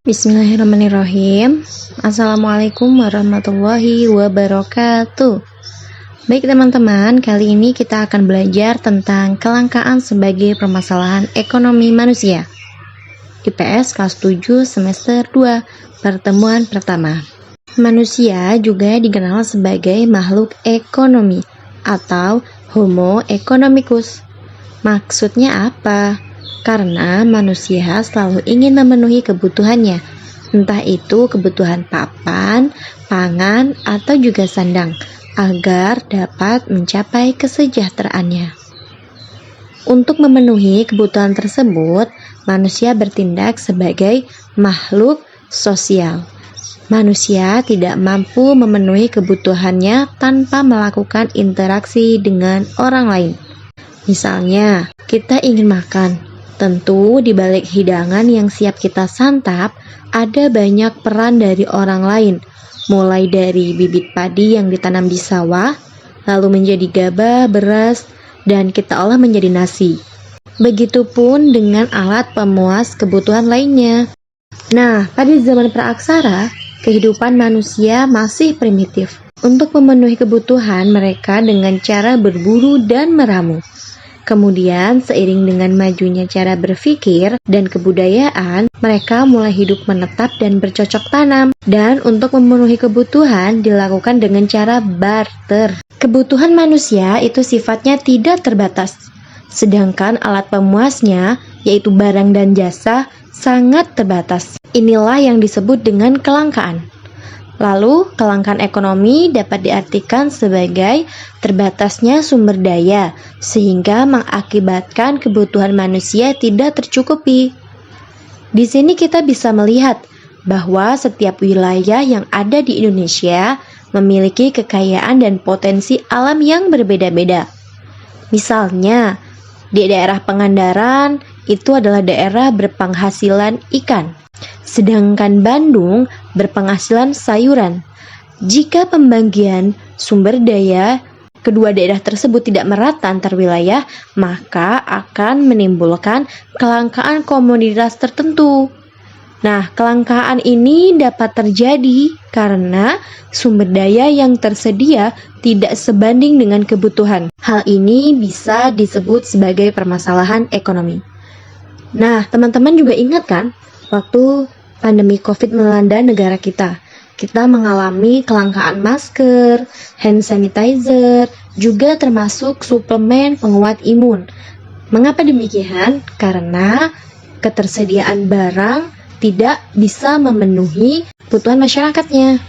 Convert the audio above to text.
Bismillahirrahmanirrahim. Assalamualaikum warahmatullahi wabarakatuh. Baik teman-teman, kali ini kita akan belajar tentang kelangkaan sebagai permasalahan ekonomi manusia. IPS kelas 7 semester 2, pertemuan pertama. Manusia juga dikenal sebagai makhluk ekonomi atau Homo economicus. Maksudnya apa? Karena manusia selalu ingin memenuhi kebutuhannya, entah itu kebutuhan papan, pangan, atau juga sandang, agar dapat mencapai kesejahteraannya. Untuk memenuhi kebutuhan tersebut, manusia bertindak sebagai makhluk sosial. Manusia tidak mampu memenuhi kebutuhannya tanpa melakukan interaksi dengan orang lain. Misalnya, kita ingin makan. Tentu di balik hidangan yang siap kita santap, ada banyak peran dari orang lain, mulai dari bibit padi yang ditanam di sawah, lalu menjadi gabah, beras, dan kita olah menjadi nasi. Begitupun dengan alat pemuas kebutuhan lainnya. Nah, pada zaman praaksara, kehidupan manusia masih primitif. Untuk memenuhi kebutuhan mereka dengan cara berburu dan meramu. Kemudian, seiring dengan majunya cara berpikir dan kebudayaan, mereka mulai hidup menetap dan bercocok tanam. Dan untuk memenuhi kebutuhan dilakukan dengan cara barter. Kebutuhan manusia itu sifatnya tidak terbatas. Sedangkan alat pemuasnya, yaitu barang dan jasa, sangat terbatas. Inilah yang disebut dengan kelangkaan. Lalu, kelangkaan ekonomi dapat diartikan sebagai terbatasnya sumber daya, sehingga mengakibatkan kebutuhan manusia tidak tercukupi. Di sini kita bisa melihat bahwa setiap wilayah yang ada di Indonesia memiliki kekayaan dan potensi alam yang berbeda-beda. Misalnya, di daerah Pangandaran itu adalah daerah berpenghasilan ikan. Sedangkan Bandung berpenghasilan sayuran. Jika pembagian sumber daya kedua daerah tersebut tidak merata antar wilayah, maka akan menimbulkan kelangkaan komoditas tertentu. Nah, kelangkaan ini dapat terjadi karena sumber daya yang tersedia tidak sebanding dengan kebutuhan. Hal ini bisa disebut sebagai permasalahan ekonomi. Nah, teman-teman juga ingat kan, waktu pandemi COVID melanda negara kita mengalami kelangkaan masker, hand sanitizer, juga termasuk suplemen penguat imun. Mengapa demikian? Karena ketersediaan barang tidak bisa memenuhi kebutuhan masyarakatnya.